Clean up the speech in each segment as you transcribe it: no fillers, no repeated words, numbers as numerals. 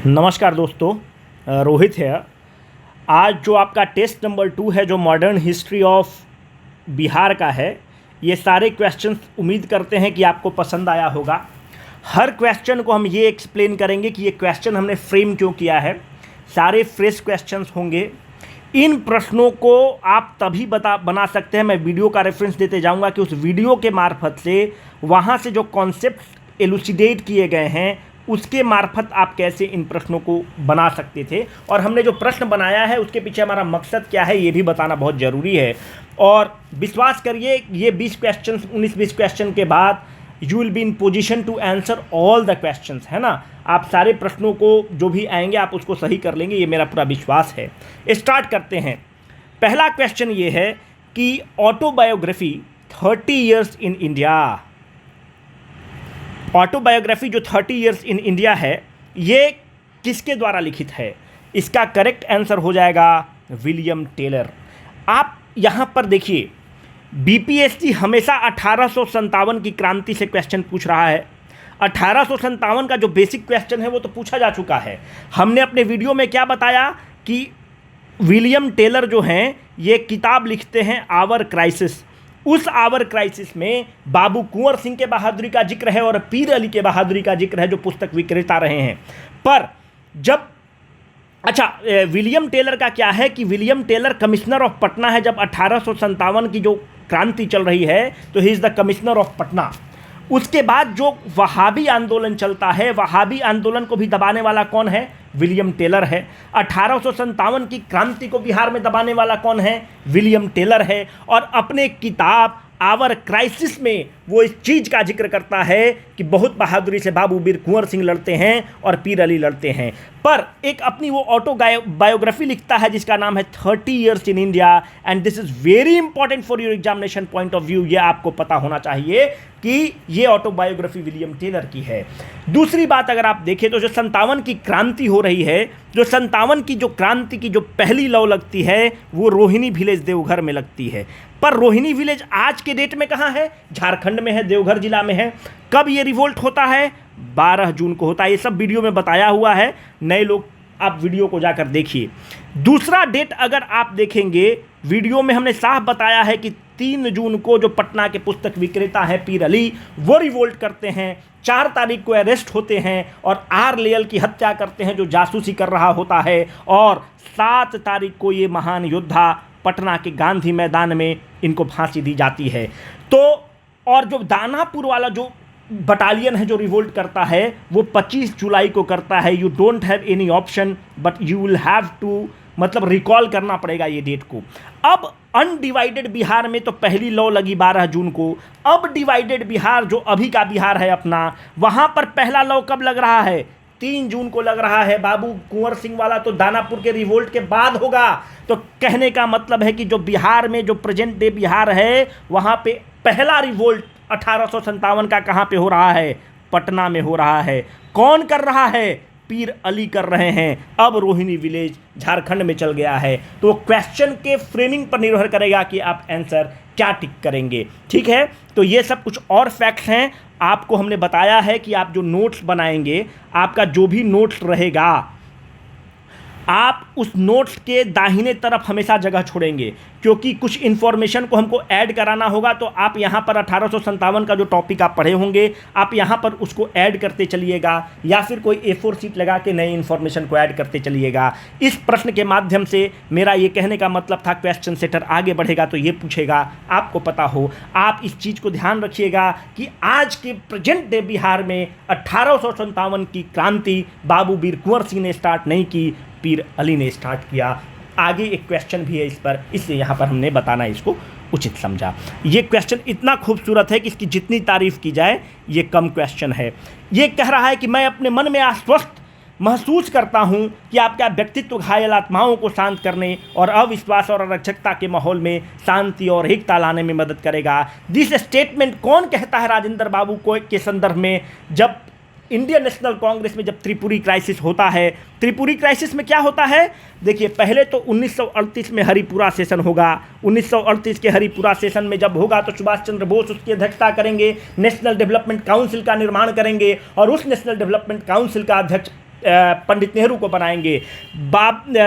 नमस्कार दोस्तों, रोहित है। आज जो आपका टेस्ट नंबर 2 है जो मॉडर्न हिस्ट्री ऑफ बिहार का है, ये सारे क्वेश्चंस उम्मीद करते हैं कि आपको पसंद आया होगा। हर क्वेश्चन को हम ये एक्सप्लेन करेंगे कि ये क्वेश्चन हमने फ्रेम क्यों किया है। सारे फ्रेश क्वेश्चंस होंगे। इन प्रश्नों को आप तभी बना सकते हैं, मैं वीडियो का रेफरेंस देते जाऊंगा कि उस वीडियो के मार्फत से वहाँ से जो कॉन्सेप्ट एलुसिडेट किए गए हैं उसके मार्फत आप कैसे इन प्रश्नों को बना सकते थे, और हमने जो प्रश्न बनाया है उसके पीछे हमारा मकसद क्या है ये भी बताना बहुत ज़रूरी है। और विश्वास करिए, ये 19-20 क्वेश्चन के बाद you will be in position to answer all the questions, है ना। आप सारे प्रश्नों को जो भी आएंगे आप उसको सही कर लेंगे, ये मेरा पूरा विश्वास है। स्टार्ट करते हैं। पहला क्वेश्चन ये है कि autobiography 30 years in India, autobiography जो 30 ईयर्स इन इंडिया है ये किसके द्वारा लिखित है? इसका करेक्ट आंसर हो जाएगा विलियम टेलर। आप यहाँ पर देखिए, बीपीएससी हमेशा 1857 की क्रांति से क्वेश्चन पूछ रहा है। 1857 का जो बेसिक क्वेश्चन है वो तो पूछा जा चुका है। हमने अपने वीडियो में क्या बताया कि विलियम टेलर जो हैं ये किताब लिखते हैं आवर क्राइसिस। उस आवर क्राइसिस में बाबू कुंवर सिंह के बहादुरी का जिक्र है और पीर अली के बहादुरी का जिक्र है जो पुस्तक विक्रेता रहे हैं। पर जब विलियम टेलर का क्या है कि William Taylor commissioner of Patna है। जब 1857 की जो क्रांति चल रही है तो he is the commissioner of Patna. उसके बाद जो वहाबी आंदोलन चलता है, वहाबी आंदोलन को भी दबाने वाला कौन है? विलियम टेलर है। 1857 की क्रांति को बिहार में दबाने वाला कौन है? विलियम टेलर है। और अपने किताब आवर क्राइसिस में वो इस चीज़ का जिक्र करता है कि बहुत बहादुरी से बाबू बीर कुंवर सिंह लड़ते हैं और पीर अली लड़ते हैं। पर एक अपनी वो बायोग्राफी लिखता है जिसका नाम है 30 years in India, and this is very important for your examination point of view. ये आपको पता होना चाहिए कि ये ऑटोबायोग्राफी विलियम टेलर की है। दूसरी बात अगर आप देखें तो जो 57 की क्रांति हो रही है, जो 57 की जो क्रांति की जो पहली लौ लगती है वो रोहिणी विलेज देवघर में लगती है। पर रोहिणी विलेज आज के डेट में कहाँ है? झारखंड में है, देवघर जिला में है। कब ये रिवोल्ट होता है? 12 जून को होता है। ये सब वीडियो में बताया हुआ है, नए लोग आप वीडियो को जाकर देखिए। दूसरा डेट अगर आप देखेंगे वीडियो में हमने साफ बताया है कि 3 जून को जो पटना के पुस्तक विक्रेता है पीर अली, वो रिवोल्ट करते हैं। 4 तारीख को अरेस्ट होते हैं और आर लेयल की हत्या करते हैं जो जासूसी कर रहा होता है। और 7 तारीख को ये महान योद्धा पटना के गांधी मैदान में इनको फांसी दी जाती है। तो और जो दानापुर वाला जो बटालियन है जो रिवोल्ट करता है वो 25 जुलाई को करता है। You don't have any option but you will have to, मतलब रिकॉल करना पड़ेगा ये डेट को। अब अनडिवाइडेड बिहार में तो पहली लॉ लगी 12 जून को। अब डिवाइडेड बिहार जो अभी का बिहार है अपना, वहाँ पर पहला लॉ कब लग रहा है? 3 जून को लग रहा है। बाबू कुंवर सिंह वाला तो दानापुर के रिवोल्ट के बाद होगा। तो कहने का मतलब है कि जो बिहार में जो प्रेजेंट डे बिहार है वहाँ पे पहला रिवोल्ट 1857 का कहाँ पे हो रहा है? पटना में हो रहा है। कौन कर रहा है? पीर अली कर रहे हैं। अब रोहिणी विलेज झारखंड में चल गया है। तो क्वेश्चन के फ्रेमिंग पर निर्भर करेगा कि आप आंसर क्या टिक करेंगे। ठीक है, तो ये सब कुछ और फैक्ट्स हैं। आपको हमने बताया है कि आप जो नोट्स बनाएंगे, आपका जो भी नोट्स रहेगा, आप उस नोट्स के दाहिने तरफ हमेशा जगह छोड़ेंगे, क्योंकि कुछ इन्फॉर्मेशन को हमको ऐड कराना होगा। तो आप यहाँ पर 1857 का जो टॉपिक आप पढ़े होंगे आप यहाँ पर उसको ऐड करते चलिएगा, या फिर कोई A4 शीट लगा के नई इन्फॉर्मेशन को ऐड करते चलिएगा। इस प्रश्न के माध्यम से मेरा ये कहने का मतलब था, क्वेश्चन सेटर आगे बढ़ेगा तो ये पूछेगा, आपको पता हो। आप इस चीज़ को ध्यान रखिएगा कि आज के प्रेजेंट डे बिहार में 1857 की क्रांति बाबू बीर कुंवर सिंह ने स्टार्ट नहीं की, पीर अली ने स्टार्ट किया। आगे एक क्वेश्चन भी है इस पर, इसलिए यहाँ पर हमने बताना इसको उचित समझा। ये क्वेश्चन इतना खूबसूरत है कि इसकी जितनी तारीफ की जाए ये कम क्वेश्चन है। ये कह रहा है कि मैं अपने मन में आश्वस्त महसूस करता हूँ कि आपका व्यक्तित्व घायल आत्माओं को शांत करने और अविश्वास और अराजकता के माहौल में शांति और एकता लाने में मदद करेगा। दिस स्टेटमेंट कौन कहता है राजेंद्र बाबू को के संदर्भ में? जब इंडियन नेशनल कांग्रेस में जब त्रिपुरी क्राइसिस होता है। त्रिपुरी क्राइसिस में क्या होता है? देखिए, पहले तो 1938 में हरिपुरा सेशन होगा। 1938 के हरिपुरा सेशन में जब होगा तो सुभाष चंद्र बोस उसकी अध्यक्षता करेंगे, नेशनल डेवलपमेंट काउंसिल का निर्माण करेंगे और उस नेशनल डेवलपमेंट काउंसिल का अध्यक्ष पंडित नेहरू को बनाएंगे।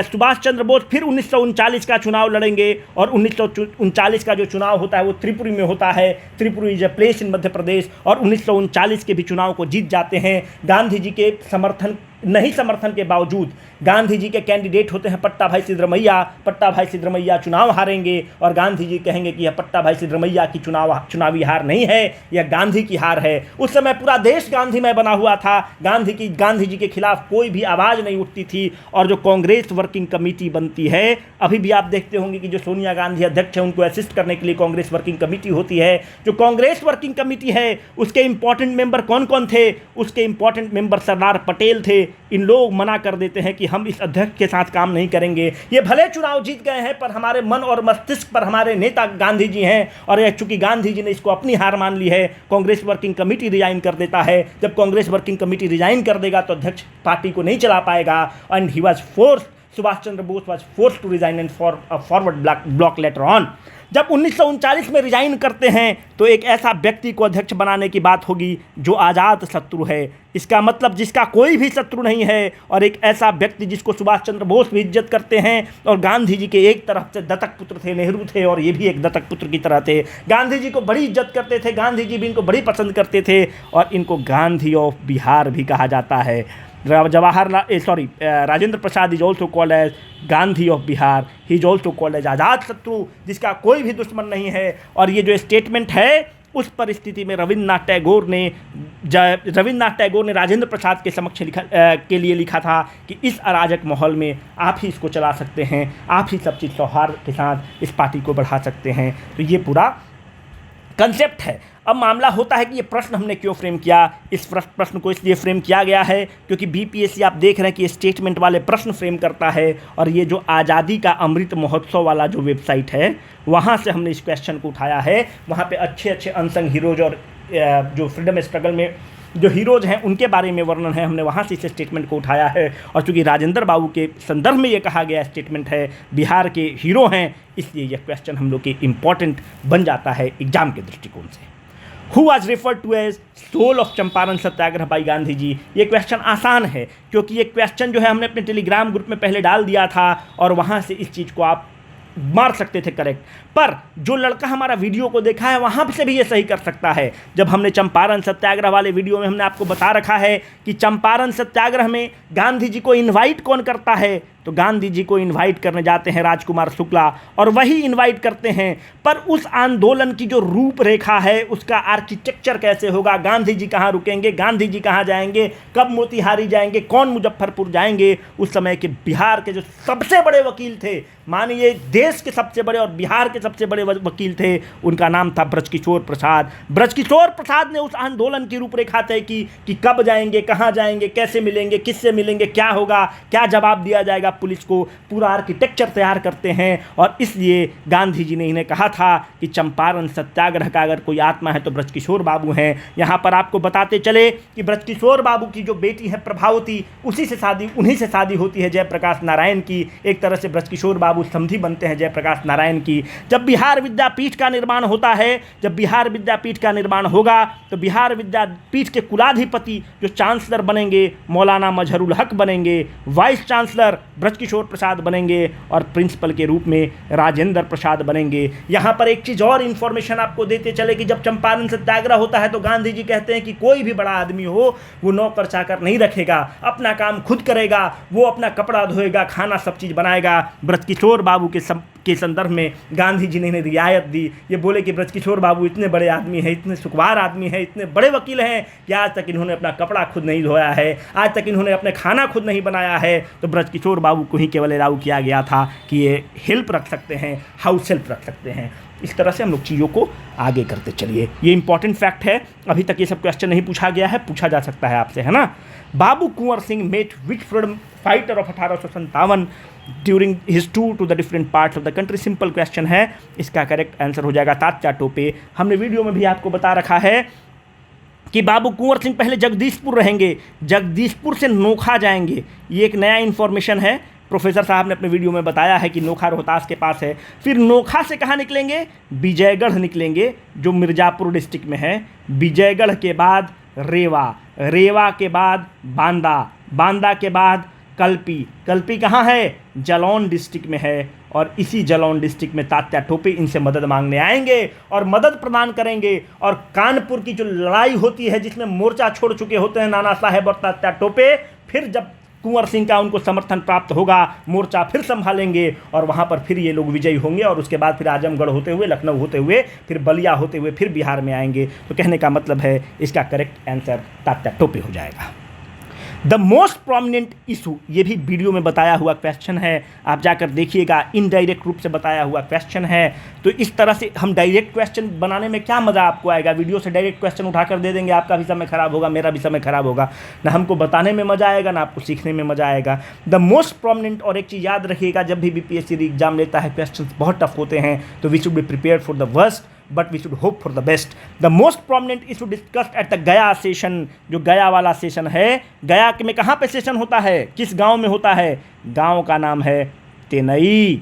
सुभाष चंद्र बोस फिर 1939 का चुनाव लड़ेंगे और 1939 का जो चुनाव होता है वो त्रिपुरी में होता है। Tripuri is a place in Madhya Pradesh, और 1939 के भी चुनाव को जीत जाते हैं। गांधी जी के समर्थन के बावजूद गांधी जी के कैंडिडेट होते हैं पट्टा भाई सिद्धरमैया। पट्टा भाई सिद्धरमैया चुनाव हारेंगे और गांधी जी कहेंगे कि यह पट्टा भाई सिद्धरमैया की चुनावी हार नहीं है, यह गांधी की हार है। उस समय पूरा देश गांधीमय बना हुआ था। गांधी जी के खिलाफ कोई भी आवाज़ नहीं उठती थी। और जो कांग्रेस वर्किंग कमेटी बनती है, अभी भी आप देखते होंगे कि जो सोनिया गांधी अध्यक्ष है उनको असिस्ट करने के लिए कांग्रेस वर्किंग कमेटी होती है। जो कांग्रेस वर्किंग कमेटी है उसके इंपॉर्टेंट मेंबर कौन कौन थे? उसके इंपॉर्टेंट मेंबर सरदार पटेल थे। इन लोग मना कर देते हैं कि हम इस अध्यक्ष के साथ काम नहीं करेंगे। ये भले चुनाव जीत गए हैं पर हमारे मन और मस्तिष्क पर हमारे नेता गांधी जी हैं, और यह चूंकि गांधी जी ने इसको अपनी हार मान ली है, कांग्रेस वर्किंग कमेटी रिजाइन कर देता है। जब कांग्रेस वर्किंग कमेटी रिजाइन कर देगा तो अध्यक्ष पार्टी को नहीं चला पाएगा। And he was force Subhash Chandra Bose was force to resign and forward block later on. जब 1939 में रिजाइन करते हैं तो एक ऐसा व्यक्ति को अध्यक्ष बनाने की बात होगी जो आज़ाद शत्रु है। इसका मतलब जिसका कोई भी शत्रु नहीं है, और एक ऐसा व्यक्ति जिसको सुभाष चंद्र बोस भी इज्जत करते हैं, और गांधी जी के एक तरफ से दत्तक पुत्र थे, नेहरू थे, और ये भी एक दत्तक पुत्र की तरह थे। गांधी जी को बड़ी इज्जत करते थे, गांधी जी भी इनको बड़ी पसंद करते थे, और इनको गांधी ऑफ बिहार भी कहा जाता है। Rajendra Prasad is also called as Gandhi of Bihar. He is also called as Azad Shatru, जिसका कोई भी दुश्मन नहीं है। और ये जो स्टेटमेंट है उस परिस्थिति में रविन्द्रनाथ टैगोर ने राजेंद्र प्रसाद के समक्ष के लिए लिखा था कि इस अराजक माहौल में आप ही इसको चला सकते हैं, आप ही सब चीज़ सौहार्द के साथ इस पार्टी को बढ़ा सकते हैं। तो ये पूरा कंसेप्ट है। अब मामला होता है कि ये प्रश्न हमने क्यों फ्रेम किया। इस प्रश्न को इसलिए फ्रेम किया गया है क्योंकि बीपीएससी आप देख रहे हैं कि स्टेटमेंट वाले प्रश्न फ्रेम करता है, और ये जो आज़ादी का अमृत महोत्सव वाला जो वेबसाइट है वहाँ से हमने इस क्वेश्चन को उठाया है। वहाँ पे अच्छे अच्छे अनसंग हीरोज और जो फ्रीडम स्ट्रगल में जो हीरोज हैं उनके बारे में वर्णन है, हमने वहाँ से इस स्टेटमेंट को उठाया है। और चूँकि राजेंद्र बाबू के संदर्भ में ये कहा गया स्टेटमेंट है, बिहार के हीरो हैं, इसलिए यह क्वेश्चन हम लोग के इम्पॉर्टेंट बन जाता है एग्जाम के दृष्टिकोण से। Who was referred to as soul of Champaran Satyagraha by Gandhi ji. ये क्वेश्चन आसान है क्योंकि ये क्वेश्चन जो है हमने अपने टेलीग्राम ग्रुप में पहले डाल दिया था, और वहाँ से इस चीज़ को आप मार सकते थे करेक्ट। पर जो लड़का हमारा वीडियो को देखा है वहाँ से भी ये सही कर सकता है। जब हमने चंपारण सत्याग्रह वाले वीडियो में हमने आपको बता रखा है कि चंपारण सत्याग्रह में गांधी जी को इनवाइट कौन करता है, तो गांधी जी को इनवाइट करने जाते हैं राजकुमार शुक्ला, और वही इनवाइट करते हैं। पर उस आंदोलन की जो रूपरेखा है, उसका आर्किटेक्चर कैसे होगा, गांधी जी कहाँ रुकेंगे, गांधी जी कहाँ जाएंगे, कब मोतिहारी जाएंगे, कौन मुजफ्फरपुर जाएंगे, उस समय के बिहार के जो सबसे बड़े वकील थे, मानिए देश के सबसे बड़े और बिहार के सबसे बड़े वकील थे, उनका नाम था ब्रजकिशोर प्रसाद। ब्रजकिशोर प्रसाद ने उस आंदोलन की रूपरेखा तय की कि कब जाएंगे, कहाँ जाएंगे, कैसे मिलेंगे, किससे मिलेंगे, क्या होगा, क्या जवाब दिया जाएगा पुलिस को, पूरा आर्किटेक्चर तैयार करते हैं। और इसलिए गांधी जी ने इन्हें कहा था कि चंपारण सत्याग्रह का अगर कोई आत्मा है तो ब्रजकिशोर बाबू हैं। यहाँ पर आपको बताते चले कि ब्रजकिशोर बाबू की जो बेटी है प्रभावती, उन्हीं से शादी होती है जयप्रकाश नारायण की। एक तरह से ब्रजकिशोर बाबू समधी बनते हैं जयप्रकाश नारायण की। जब बिहार विद्यापीठ का निर्माण होता है, जब बिहार विद्यापीठ का निर्माण होगा तो बिहार विद्यापीठ के कुलाधिपति जो चांसलर बनेंगे मौलाना मजहरुल हक बनेंगे, वाइस चांसलर ब्रजकिशोर प्रसाद बनेंगे, और प्रिंसिपल के रूप में राजेंद्र प्रसाद बनेंगे। यहाँ पर एक चीज़ और इन्फॉर्मेशन आपको देते चले कि जब चंपारण सत्याग्रह होता है तो गांधी जी कहते हैं कि कोई भी बड़ा आदमी हो वो नौकर चाकर नहीं रखेगा, अपना काम खुद करेगा, वो अपना कपड़ा धोएगा, खाना सब चीज़ बनाएगा। ब्रजकिशोर बाबू के संदर्भ में गांधी जी ने इन्हें रियायत दी। ये बोले कि ब्रजकिशोर बाबू इतने बड़े आदमी हैं, इतने सुखवार आदमी हैं, इतने बड़े वकील हैं कि आज तक इन्होंने अपना कपड़ा खुद नहीं धोया है, आज तक इन्होंने अपने खाना खुद नहीं बनाया है। तो ब्रजकिशोर बाबू को ही केवल अलाउ किया गया था कि ये हेल्प रख सकते हैं, हाउस हेल्प रख सकते हैं। इस तरह से हम लोग चीज़ों को आगे करते चलिए। ये इंपॉर्टेंट फैक्ट है, अभी तक ये सब क्वेश्चन नहीं पूछा गया है, पूछा जा सकता है आपसे, है ना। Babu Kunwar Singh met which freedom fighter of 1857 during his tour to the different parts of the country. Simple question है, इसका करेक्ट आंसर हो जाएगा तात्या टोपे। हमने वीडियो में भी आपको बता रखा है कि बाबू कुंवर सिंह पहले जगदीशपुर रहेंगे, जगदीशपुर से नोखा जाएंगे। ये एक नया इन्फॉर्मेशन है, प्रोफेसर साहब ने अपने वीडियो में बताया है कि नोखा रोहतास के पास है। फिर नोखा से कहाँ निकलेंगे, विजयगढ़ निकलेंगे जो मिर्ज़ापुर डिस्ट्रिक्ट में है। विजयगढ़ के बाद रेवा, रेवा के बाद बांदा, बांदा के बाद कल्पी। कल्पी कहाँ है? जालौन डिस्ट्रिक्ट में है। और इसी जालौन डिस्ट्रिक्ट में तात्या टोपे इनसे मदद मांगने आएंगे और मदद प्रदान करेंगे। और कानपुर की जो लड़ाई होती है जिसमें मोर्चा छोड़ चुके होते हैं नाना साहेब और तात्या टोपे, फिर जब कुंवर सिंह का उनको समर्थन प्राप्त होगा, मोर्चा फिर संभालेंगे और वहाँ पर फिर ये लोग विजयी होंगे। और उसके बाद फिर आजमगढ़ होते हुए, लखनऊ होते हुए, फिर बलिया होते हुए फिर बिहार में आएंगे। तो कहने का मतलब है इसका करेक्ट आंसर तात्या टोपे हो जाएगा। द मोस्ट प्रोमिनेंट इशू, ये भी वीडियो में बताया हुआ क्वेश्चन है, आप जाकर देखिएगा, इनडायरेक्ट रूप से बताया हुआ क्वेश्चन है। तो इस तरह से हम डायरेक्ट क्वेश्चन बनाने में क्या मज़ा आपको आएगा? वीडियो से डायरेक्ट क्वेश्चन उठाकर दे देंगे, आपका भी समय खराब होगा, मेरा भी समय खराब होगा, ना हमको बताने में मज़ा आएगा ना आपको सीखने में मज़ा आएगा। द मोस्ट प्रोमिनेंट, और एक चीज़ याद रखिएगा, जब भी बीपीएससी एग्जाम लेता है क्वेश्चन बहुत टफ होते हैं, तो we should be prepared for the worst but we should hope for the best. The most prominent issue discussed at the गया सेशन, जो गया वाला सेशन है, गया में कहाँ पे सेशन होता है, किस गांव में होता है? गांव का नाम है Tenai.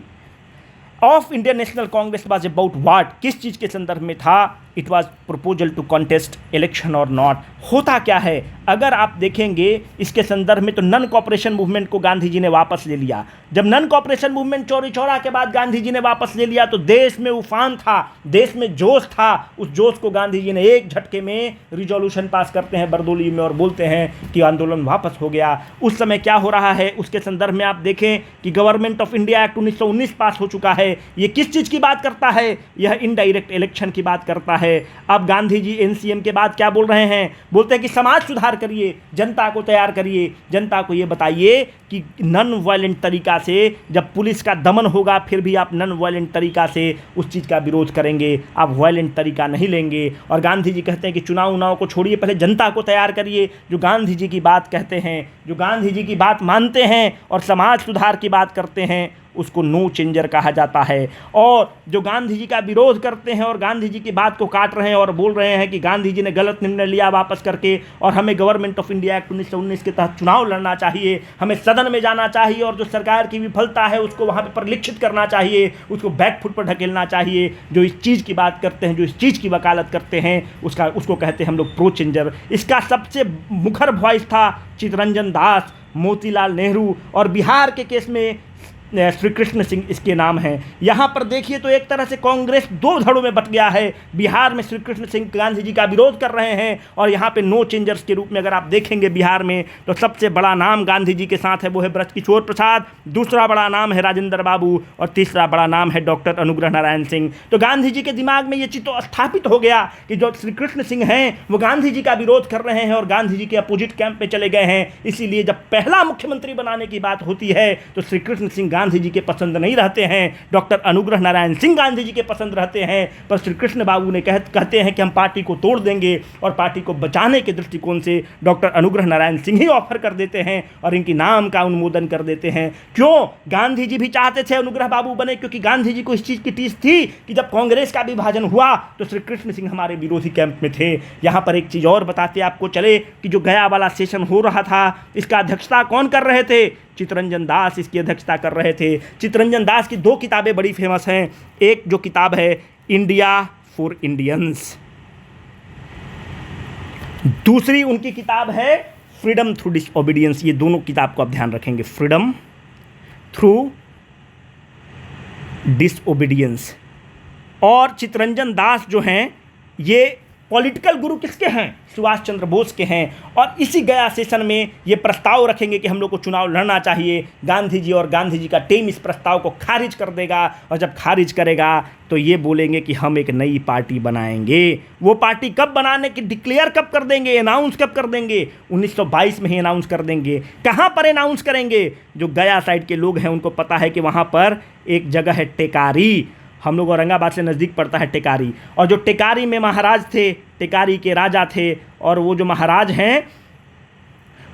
Of Indian national Congress was about what, किस चीज़ के संदर्भ में था? It was proposal to contest election और नॉट। होता क्या है, अगर आप देखेंगे इसके संदर्भ में, तो नन कॉपरेशन मूवमेंट को गांधी जी ने वापस ले लिया। जब non cooperation movement Chauri Chaura के बाद गांधी जी ने वापस ले लिया तो देश में उफान था, देश में जोश था। उस जोश को गांधी जी ने एक झटके में रिजोल्यूशन पास करते हैं बरदोली में और बोलते हैं कि आंदोलन वापस हो गया। उस समय क्या हो रहा है उसके संदर्भ में आप देखें कि गवर्नमेंट ऑफ इंडिया एक्ट 1919 पास हो चुका है। ये किस चीज़ की बात करता है? यह इनडायरेक्ट इलेक्शन की बात करता है। अब गांधी जी एनसीएम के बाद क्या बोल रहे हैं? बोलते हैं कि समाज सुधार करिए, जनता को तैयार करिए, जनता को ये बताइए कि नॉन वायलेंट तरीका से जब पुलिस का दमन होगा फिर भी आप नॉन वायलेंट तरीका से उस चीज़ का विरोध करेंगे, आप वायलेंट तरीका नहीं लेंगे। और गांधी जी कहते हैं कि चुनाव उनाव को छोड़िए, पहले जनता को तैयार करिए। जो गांधी जी की बात कहते हैं, जो गांधी जी की बात मानते हैं और समाज सुधार की बात करते हैं, उसको नो चेंजर कहा जाता है। और जो गांधी जी का विरोध करते हैं और गांधी जी की बात को काट रहे हैं और बोल रहे हैं कि गांधी जी ने गलत निर्णय लिया वापस करके और हमें गवर्नमेंट ऑफ इंडिया एक्ट 1919 के तहत चुनाव लड़ना चाहिए, हमें सदन में जाना चाहिए और जो सरकार की विफलता है उसको वहाँ पर परिलक्षित करना चाहिए, उसको बैकफुट पर ढकेलना चाहिए। जो इस चीज़ की बात करते हैं, जो इस चीज़ की वकालत करते हैं, उसको कहते हैं हम लोग प्रो चेंजर। इसका सबसे मुखर वॉइस था चित्तरंजन दास, मोतीलाल नेहरू और बिहार के केस में श्री कृष्ण सिंह इसके नाम हैं। यहाँ पर देखिए तो एक तरह से कांग्रेस दो धड़ों में बट गया है। बिहार में श्री कृष्ण सिंह गांधी जी का विरोध कर रहे हैं और यहाँ पे नो चेंजर्स के रूप में अगर आप देखेंगे बिहार में तो सबसे बड़ा नाम गांधी जी के साथ है वो है ब्रजकिशोर प्रसाद, दूसरा बड़ा नाम है राजेंद्र बाबू और तीसरा बड़ा नाम है डॉक्टर अनुग्रह नारायण सिंह। तो गांधी जी के दिमाग में ये चीज़ तो स्थापित हो गया कि जो श्री कृष्ण सिंह हैं वो गांधी जी का विरोध कर रहे हैं और गांधी जी के अपोजिट कैंप में चले गए हैं। इसीलिए जब पहला मुख्यमंत्री बनाने की बात होती है तो श्री कृष्ण सिंह गांधी जी के पसंद नहीं रहते हैं, डॉक्टर अनुग्रह नारायण सिंह गांधी जी के पसंद रहते हैं। पर श्री कृष्ण बाबू ने कहते हैं कि हम पार्टी को तोड़ देंगे और पार्टी को बचाने के दृष्टिकोण से डॉक्टर अनुग्रह नारायण सिंह ही ऑफर कर देते हैं और इनकी नाम का अनुमोदन कर देते हैं। क्यों? गांधी जी भी चाहते थे अनुग्रह बाबू बने, क्योंकि गांधी जी को इस चीज़ की टीस थी कि जब कांग्रेस का विभाजन हुआ तो श्री कृष्ण सिंह हमारे विरोधी कैंप में थे। यहाँ पर एक चीज़ और बताते आपको चले कि जो गया वाला सेशन हो रहा था इसका अध्यक्षता कौन कर रहे थे? चित्तरंजन दास इसकी अध्यक्षता कर रहे थे। चित्तरंजन दास की दो किताबें बड़ी फेमस हैं। एक जो किताब है इंडिया फॉर इंडियंस, दूसरी उनकी किताब है फ्रीडम थ्रू डिसओबीडियंस। ये दोनों किताब को आप ध्यान रखेंगे, फ्रीडम थ्रू डिसओबीडियंस। और चित्तरंजन दास जो हैं ये पॉलिटिकल गुरु किसके हैं? सुभाष चंद्र बोस के हैं। और इसी गया सेशन में ये प्रस्ताव रखेंगे कि हम लोग को चुनाव लड़ना चाहिए। गांधी जी और गांधी जी का टीम इस प्रस्ताव को खारिज कर देगा और जब खारिज करेगा तो ये बोलेंगे कि हम एक नई पार्टी बनाएंगे। वो पार्टी कब बनाने की डिक्लेयर कब कर देंगे, अनाउंस कब कर देंगे? 1922 में ही अनाउंस कर देंगे। कहाँ पर अनाउंस करेंगे? जो गया साइड के लोग हैं उनको पता है कि वहाँ पर एक जगह है टेकारी, हम लोग औरंगाबाद से नज़दीक पड़ता है टेकारी। और जो टेकारी में महाराज थे, टेकारी के राजा थे, और वो जो महाराज हैं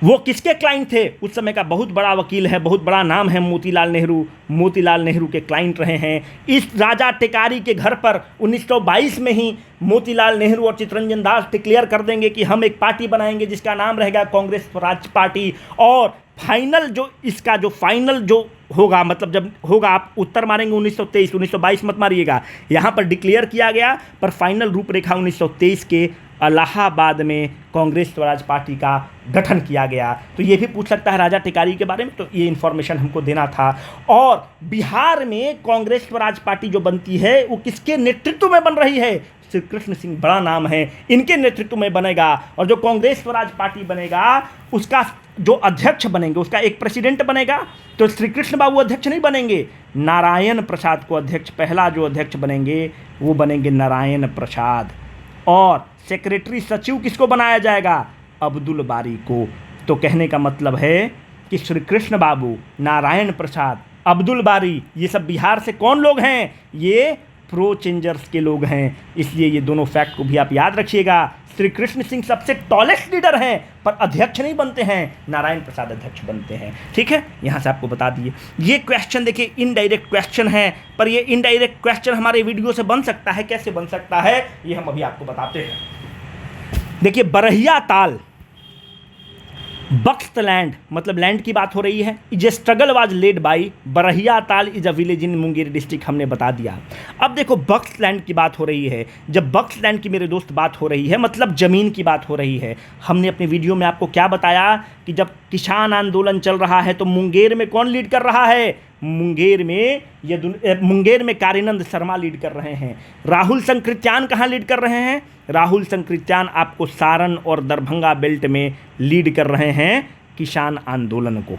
वो किसके क्लाइंट थे? उस समय का बहुत बड़ा वकील है, बहुत बड़ा नाम है मोतीलाल नेहरू। मोतीलाल नेहरू के क्लाइंट रहे हैं। इस राजा टेकारी के घर पर 1922 में ही मोतीलाल नेहरू और चित्तरंजन दास डिक्लेयर कर देंगे कि हम एक पार्टी बनाएंगे जिसका नाम रहेगा कांग्रेस राज्य पार्टी। और फाइनल जो इसका जो फाइनल जो होगा, मतलब जब होगा आप उत्तर मारेंगे 1923, 1922 मत मारिएगा, यहाँ पर डिक्लेयर किया गया, पर फाइनल रूपरेखा 1923 के इलाहाबाद में कांग्रेस स्वराज पार्टी का गठन किया गया। तो ये भी पूछ सकता है राजा टिकारी के बारे में, तो ये इन्फॉर्मेशन हमको देना था। और बिहार में कांग्रेस स्वराज पार्टी जो बनती है वो किसके नेतृत्व में बन रही है? श्री कृष्ण सिंह, बड़ा नाम है, इनके नेतृत्व में बनेगा। और जो कांग्रेस स्वराज पार्टी बनेगा उसका जो अध्यक्ष बनेंगे, उसका एक प्रेसिडेंट बनेगा। तो श्री कृष्ण बाबू अध्यक्ष नहीं बनेंगे, नारायण प्रसाद को अध्यक्ष, पहला जो अध्यक्ष बनेंगे वो बनेंगे नारायण प्रसाद। और सेक्रेटरी सचिव किसको बनाया जाएगा? अब्दुल बारी को। तो कहने का मतलब है कि श्री कृष्ण बाबू, नारायण प्रसाद, अब्दुल बारी, ये सब बिहार से कौन लोग हैं? ये प्रो चेंजर्स के लोग हैं। इसलिए ये दोनों फैक्ट को भी आप याद रखिएगा। श्री कृष्ण सिंह सबसे टॉलेस्ट लीडर हैं, पर अध्यक्ष नहीं बनते हैं, नारायण प्रसाद अध्यक्ष बनते हैं। ठीक है, यहाँ से आपको बता दिए। ये क्वेश्चन देखिए इनडायरेक्ट क्वेश्चन है, पर ये इनडायरेक्ट क्वेश्चन हमारे वीडियो से बन सकता है। कैसे बन सकता है ये हम अभी आपको बताते हैं। देखिए, बरहिया ताल, बख्त लैंड, मतलब लैंड की बात हो रही है। जे struggle was led by Barahiya Tal is a village in Munger district, हमने बता दिया। अब देखो, बख्त लैंड की बात हो रही है। जब बख्त लैंड की मेरे दोस्त बात हो रही है, मतलब ज़मीन की बात हो रही है। हमने अपने वीडियो में आपको क्या बताया कि जब किसान आंदोलन चल रहा है तो मुंगेर में कौन लीड कर रहा है? मुंगेर में कारीनंद शर्मा लीड कर रहे हैं। राहुल संकृत्यान कहाँ लीड कर रहे हैं? राहुल संकृत्यान आपको सारण और दरभंगा बेल्ट में लीड कर रहे हैं किसान आंदोलन को।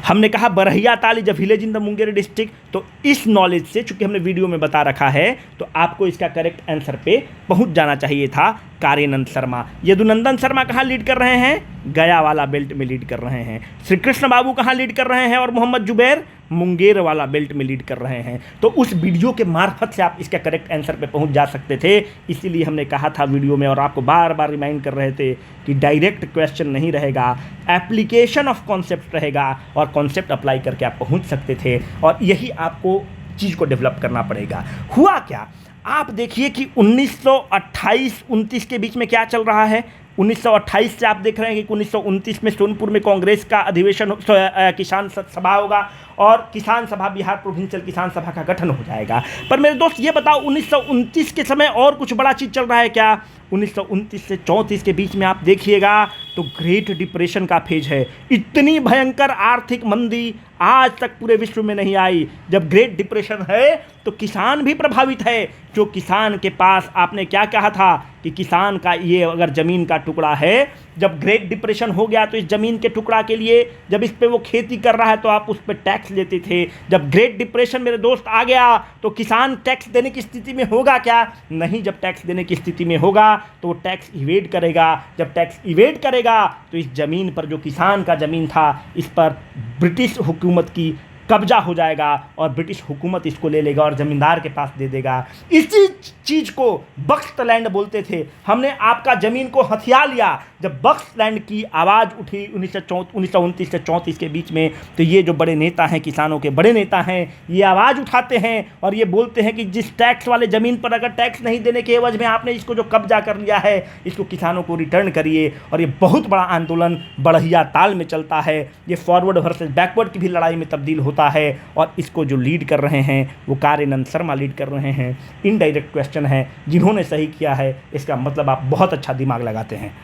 हमने कहा Barhiya Tal is a village in the Munger district. तो इस नॉलेज से, चूंकि हमने वीडियो में बता रखा है, तो आपको इसका करेक्ट आंसर पे पहुंच जाना चाहिए था। कारीनंद शर्मा। यदुनंदन शर्मा कहाँ लीड कर रहे हैं? गया वाला बेल्ट में लीड कर रहे हैं। श्री कृष्ण बाबू कहाँ लीड कर रहे हैं? और मोहम्मद जुबैर मुंगेर वाला बेल्ट में लीड कर रहे हैं। तो उस वीडियो के मार्फत से आप इसका करेक्ट आंसर पे पहुंच जा सकते थे। इसीलिए हमने कहा था वीडियो में, और आपको बार बार रिमाइंड कर रहे थे कि डायरेक्ट क्वेश्चन नहीं रहेगा, एप्लीकेशन ऑफ कॉन्सेप्ट रहेगा, और कॉन्सेप्ट अप्लाई करके आप पहुंच सकते थे। और यही आपको चीज़ को डेवलप करना पड़ेगा। हुआ क्या, आप देखिए कि 1928-29 के बीच में क्या चल रहा है। 1928 से आप देख रहे हैं कि 1929 में सोनपुर में कांग्रेस का अधिवेशन, किसान सभा होगा, और किसान सभा, बिहार प्रोविंशियल किसान सभा का गठन हो जाएगा। पर मेरे दोस्त ये बताओ, 1929 के समय और कुछ बड़ा चीज़ चल रहा है क्या? 1929 से 34 के बीच में आप देखिएगा तो ग्रेट डिप्रेशन का फेज है। इतनी भयंकर आर्थिक मंदी आज तक पूरे विश्व में नहीं आई। जब ग्रेट डिप्रेशन है तो किसान भी प्रभावित है। जो किसान के पास, आपने क्या कहा था कि किसान का ये अगर ज़मीन का टुकड़ा है, जब ग्रेट डिप्रेशन हो गया तो इस ज़मीन के टुकड़ा के लिए, जब इस पे वो खेती कर रहा है तो आप उस पर टैक्स लेते थे। जब ग्रेट डिप्रेशन मेरे दोस्त आ गया तो किसान टैक्स देने की स्थिति में होगा क्या? नहीं। जब टैक्स देने की स्थिति में होगा तो वो टैक्स इवेड करेगा। जब टैक्स इवेड करेगा तो इस ज़मीन पर, जो किसान का ज़मीन था, इस पर ब्रिटिश हुकूमत की कब्जा हो जाएगा और ब्रिटिश हुकूमत इसको ले लेगा और ज़मींदार के पास दे देगा। इसी चीज़ को बख्त लैंड बोलते थे। हमने आपका ज़मीन को हथिया लिया। जब बख्त लैंड की आवाज़ उठी 1929 से 34 के बीच में, तो ये जो बड़े नेता हैं, किसानों के बड़े नेता हैं, ये आवाज़ उठाते हैं और ये बोलते हैं कि जिस टैक्स वाले ज़मीन पर अगर टैक्स नहीं देने के एवज में आपने इसको जो कब्जा कर लिया है, इसको किसानों को रिटर्न करिए। और ये बहुत बड़ा आंदोलन बरहिया ताल में चलता है। ये फॉरवर्ड वर्सेस बैकवर्ड की भी लड़ाई में तब्दील होता है, और इसको जो लीड कर रहे हैं वो कारीनंद शर्मा लीड कर रहे हैं। इनडायरेक्ट क्वेश्चन है, जिन्होंने सही किया है इसका मतलब आप बहुत अच्छा दिमाग लगाते हैं।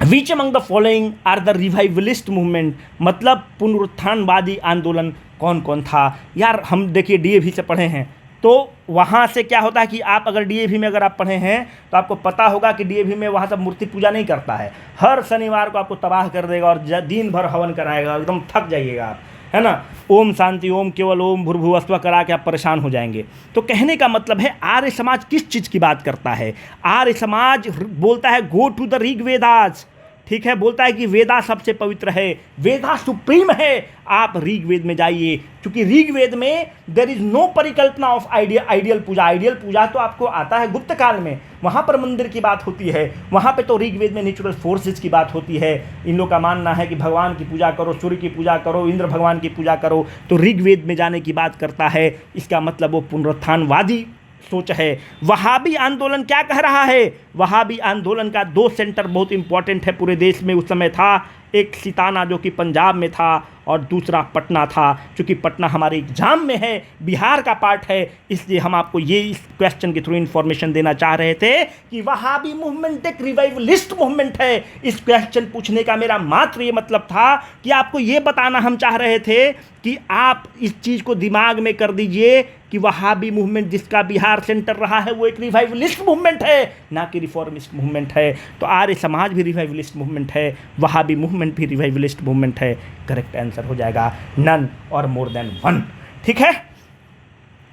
Which among the following are the revivalist movement, मतलब पुनरुत्थानवादी आंदोलन कौन कौन था? यार हम देखिए डीएवी से पढ़े हैं, तो वहाँ से क्या होता है कि आप अगर डीएवी में अगर आप पढ़े हैं तो आपको पता होगा कि डीएवी में वहाँ सब मूर्ति पूजा नहीं करता है। हर शनिवार को आपको तबाह कर देगा और दिन भर हवन कराएगा, एकदम थक जाइएगा आप, है ना। ओम शांति, ओम केवल, ओम भूर्भुवस्व करा के आप परेशान हो जाएंगे। तो कहने का मतलब है, आर्य समाज किस चीज़ की बात करता है? आर्य समाज बोलता है गो टू द ऋग्वेदास, ठीक है, बोलता है कि वेदा सबसे पवित्र है, वेदा सुप्रीम है। आप ऋग्वेद में जाइए, क्योंकि ऋग्वेद में देयर इज नो परिकल्पना ऑफ आइडियल पूजा। आइडियल पूजा तो आपको आता है गुप्त काल में, वहाँ पर मंदिर की बात होती है। वहाँ पे तो ऋग्वेद में नेचुरल फोर्सेज की बात होती है। इन लोग का मानना है कि भगवान की पूजा करो, सूर्य की पूजा करो, इंद्र भगवान की पूजा करो। तो ऋग्वेद में जाने की बात करता है। इसका मतलब वो पुनरुत्थानवादी सोच है। वहाबी आंदोलन क्या कह रहा है? वहाबी आंदोलन का 2 सेंटर बहुत इंपॉर्टेंट है पूरे देश में उस समय था। एक सिताना जो कि पंजाब में था, और दूसरा पटना था। चूँकि पटना हमारे एग्जाम में है, बिहार का पार्ट है, इसलिए हम आपको ये इस क्वेश्चन के थ्रू इन्फॉर्मेशन देना चाह रहे थे कि वहाबी मूवमेंट एक रिवाइवलिस्ट मूवमेंट है। इस क्वेश्चन पूछने का मेरा मात्र ये मतलब था कि आपको ये बताना हम चाह रहे थे कि आप इस चीज़ को दिमाग में कर दीजिए कि वहाबी मूवमेंट जिसका बिहार सेंटर रहा है वो एक रिवाइवलिस्ट मूवमेंट है, ना कि रिफॉर्मिस्ट मूवमेंट है। तो आर्य समाज भी रिवाइवलिस्ट मूवमेंट है, वहाबी मूवमेंट भी रिवाइवलिस्ट मूवमेंट है। करेक्ट आंसर हो जाएगा नन और मोर देन वन। ठीक है,